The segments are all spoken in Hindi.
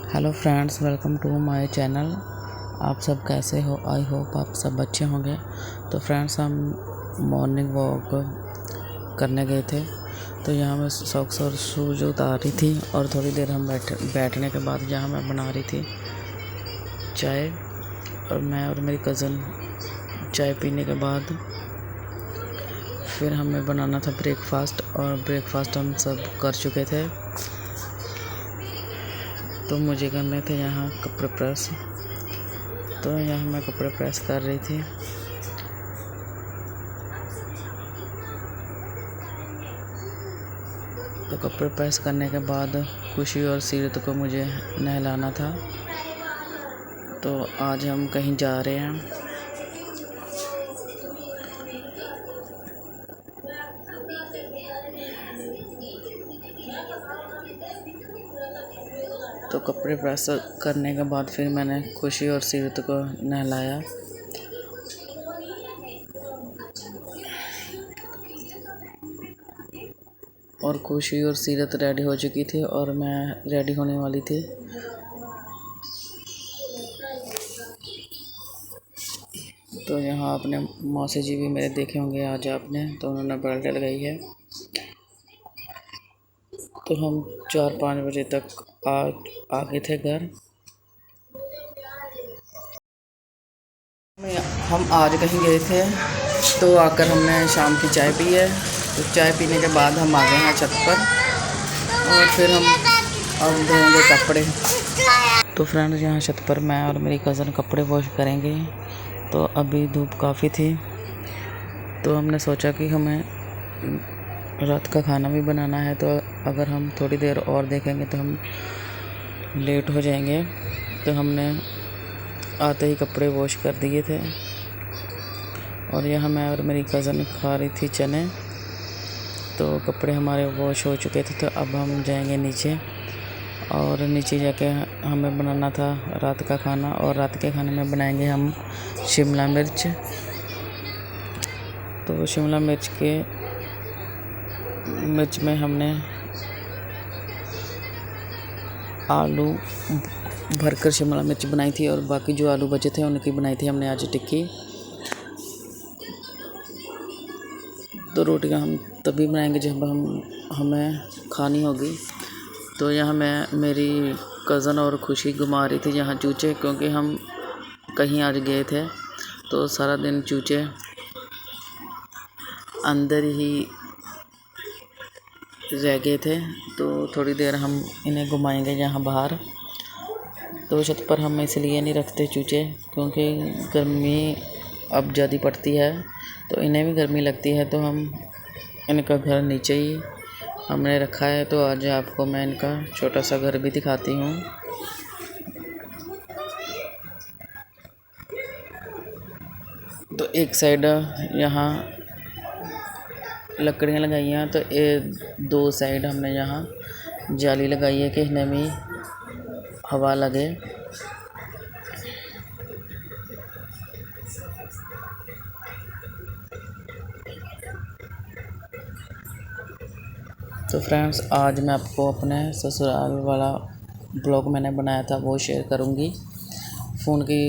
Hello friends, welcome to my channel. आप सब कैसे हो? आई होप आप सब अच्छे होंगे। तो फ्रेंड्स, हम मॉर्निंग वॉक करने गए थे। तो यहाँ मैं सॉक्स और शूज़ उतार रही थी और थोड़ी देर हम बैठने के बाद यहाँ मैं बना रही थी चाय। और मैं और मेरी कज़न चाय पीने के बाद फिर हमें बनाना था ब्रेकफास्ट, और ब्रेकफास्ट हम सब कर चुके थे। तो मुझे करने थे यहाँ कपड़े प्रेस। तो यहाँ मैं कपड़े प्रेस कर रही थी। तो कपड़े प्रेस करने के बाद खुशी और सीरत को मुझे नहलाना था। तो आज हम कहीं जा रहे हैं। तो कपड़े प्रेस करने के बाद फिर मैंने खुशी और सीरत को नहलाया। और खुशी और सीरत रेडी हो चुकी थी और मैं रेडी होने वाली थी। तो यहाँ आपने मौसी जी भी मेरे देखे होंगे आज आपने, तो उन्होंने बेल्ट लगाई है। तो हम 4-5 बजे तक आ गए थे घर। हम आज कहीं गए थे, तो आकर हमने शाम की चाय पी है। तो चाय पीने के बाद हम आ गए हैं छत पर, और फिर हम अब धोएंगे कपड़े। तो फ्रेंड्स, यहाँ छत पर मैं और मेरी कज़न कपड़े वॉश करेंगे। तो अभी धूप काफ़ी थी, तो हमने सोचा कि हमें रात का खाना भी बनाना है। तो अगर हम थोड़ी देर और देखेंगे तो हम लेट हो जाएंगे। तो हमने आते ही कपड़े वॉश कर दिए थे। और यहाँ मैं और मेरी कज़न खा रही थी चने। तो कपड़े हमारे वॉश हो चुके थे। तो अब हम जाएंगे नीचे, और नीचे जाके हमें बनाना था रात का खाना। और रात के खाने में बनाएंगे हम शिमला मिर्च। तो शिमला मिर्च में हमने आलू भरकर शिमला मिर्च बनाई थी, और बाकी जो आलू बचे थे उनकी बनाई थी हमने आज टिक्की। तो रोटियां हम तभी बनाएंगे जब हमें खानी होगी। तो यहाँ मैं मेरी कज़न और खुशी घुमा रही थी यहाँ चूचे, क्योंकि हम कहीं आज गए थे तो सारा दिन चूचे अंदर ही रह गए थे। तो थोड़ी देर हम इन्हें घुमाएंगे यहाँ बाहर। तो छत पर हम इसलिए नहीं रखते चूचे, क्योंकि गर्मी अब ज़्यादा पड़ती है, तो इन्हें भी गर्मी लगती है। तो हम इनका घर नीचे ही हमने रखा है। तो आज आपको मैं इनका छोटा सा घर भी दिखाती हूँ। तो एक साइड यहाँ लकड़ियाँ लगाई हैं, तो दो साइड हमने यहाँ जाली लगाई है कि इन्हें भी हवा लगे। तो फ्रेंड्स, आज मैं आपको अपने ससुराल वाला ब्लॉग मैंने बनाया था वो शेयर करूँगी। फ़ोन की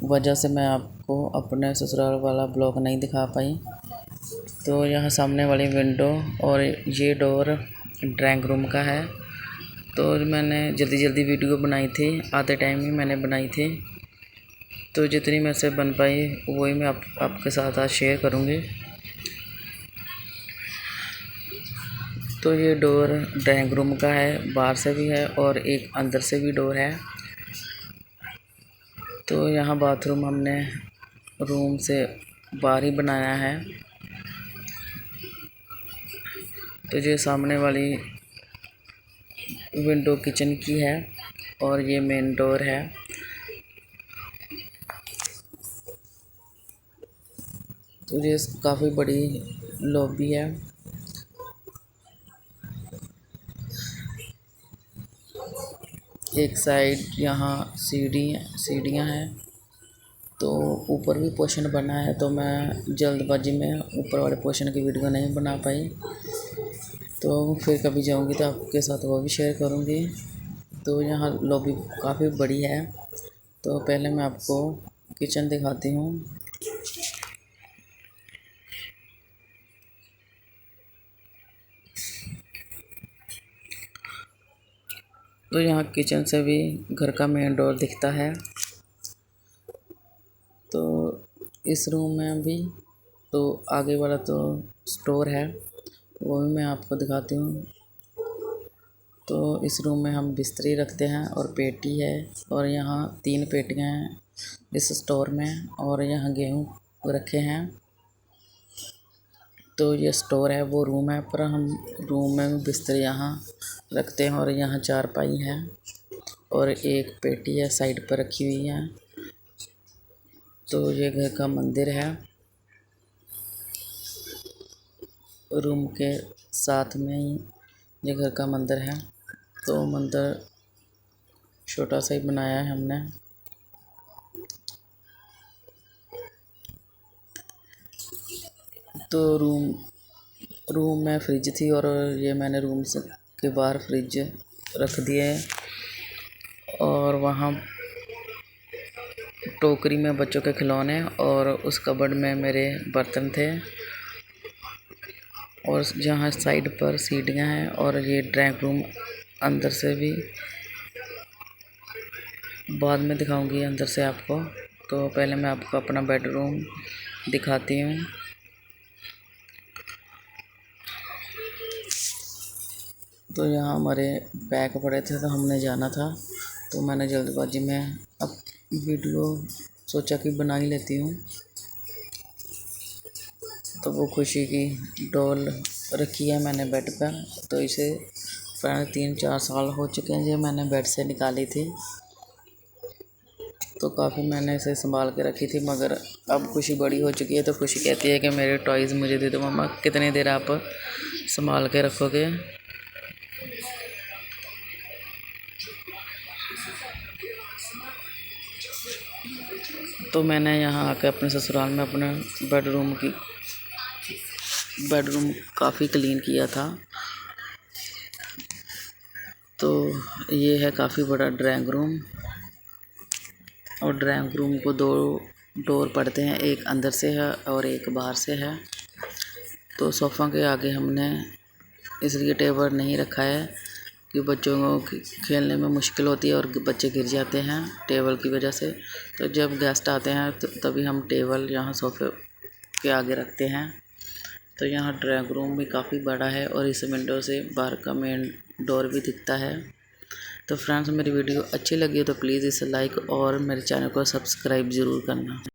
वजह से मैं आपको अपने ससुराल वाला ब्लॉग नहीं दिखा पाई। तो यहाँ सामने वाली विंडो और ये डोर ड्राइंग रूम का है। तो मैंने जल्दी वीडियो बनाई थी, आधे टाइम ही मैंने बनाई थी। तो जितनी मेरे से बन पाई वही मैं आपके साथ आज शेयर करूँगी। तो ये डोर ड्राइंग रूम का है, बाहर से भी है और एक अंदर से भी डोर है। तो यहाँ बाथरूम हमने रूम से बाहर ही बनाया है। तो ये सामने वाली विंडो किचन की है, और ये मेन डोर है। तो ये काफ़ी बड़ी लॉबी है। एक साइड यहाँ सीढ़ियाँ हैं। तो ऊपर भी पोर्शन बना है, तो मैं जल्दबाजी में ऊपर वाले पोर्शन की वीडियो नहीं बना पाई। तो फिर कभी जाऊँगी तो आपके साथ वो भी शेयर करूँगी। तो यहाँ लॉबी काफ़ी बड़ी है। तो पहले मैं आपको किचन दिखाती हूँ। तो यहाँ किचन से भी घर का मेन डोर दिखता है। तो इस रूम में भी तो आगे वाला तो स्टोर है, वो भी मैं आपको दिखाती हूँ। तो इस रूम में हम बिस्तरी रखते हैं और पेटी है, और यहाँ 3 पेटियाँ हैं इस स्टोर में, और यहाँ गेहूँ रखे हैं। तो ये स्टोर है, वो रूम है, पर हम रूम में बिस्तरी यहाँ रखते हैं। और यहाँ चारपाई है और एक पेटी है साइड पर रखी हुई है। तो ये घर का मंदिर है। रूम के साथ में ही ये घर का मंदिर है। तो मंदिर छोटा सा ही बनाया है हमने। तो रूम में फ्रिज थी, और ये मैंने रूम से के बाहर फ्रिज रख दिए। और वहाँ टोकरी में बच्चों के खिलौने, और उस कबर्ड में मेरे बर्तन थे। और जहाँ साइड पर सीढ़ियाँ हैं, और ये ड्राइंग रूम अंदर से भी बाद में दिखाऊंगी अंदर से आपको। तो पहले मैं आपको अपना बेडरूम दिखाती हूँ। तो यहाँ हमारे बैग पड़े थे, तो हमने जाना था, तो मैंने जल्दबाजी में अब वीडियो सोचा कि बना ही लेती हूँ। तो वो खुशी की डॉल रखी है मैंने बेड पर। तो इसे 3-4 साल हो चुके हैं जो मैंने बेड से निकाली थी। तो काफ़ी मैंने इसे संभाल के रखी थी, मगर अब खुशी बड़ी हो चुकी है। तो खुशी कहती है कि मेरे टॉयज़ मुझे दे दो मम्मा, कितनी देर आप संभाल के रखोगे। तो मैंने यहाँ आकर अपने ससुराल में अपने बेडरूम काफ़ी क्लीन किया था। तो ये है काफ़ी बड़ा ड्राइंग रूम, और ड्राइंग रूम को 2 डोर पड़ते हैं, एक अंदर से है और एक बाहर से है। तो सोफ़ा के आगे हमने इसलिए टेबल नहीं रखा है कि बच्चों को खेलने में मुश्किल होती है और बच्चे गिर जाते हैं टेबल की वजह से। तो जब गेस्ट आते हैं तो तभी हम टेबल यहाँ सोफ़े के आगे रखते हैं। तो यहाँ ड्राइंग रूम भी काफ़ी बड़ा है, और इस विंडो से बाहर का मेन डोर भी दिखता है। तो फ्रेंड्स, मेरी वीडियो अच्छी लगी हो तो प्लीज़ इसे लाइक और मेरे चैनल को सब्सक्राइब ज़रूर करना।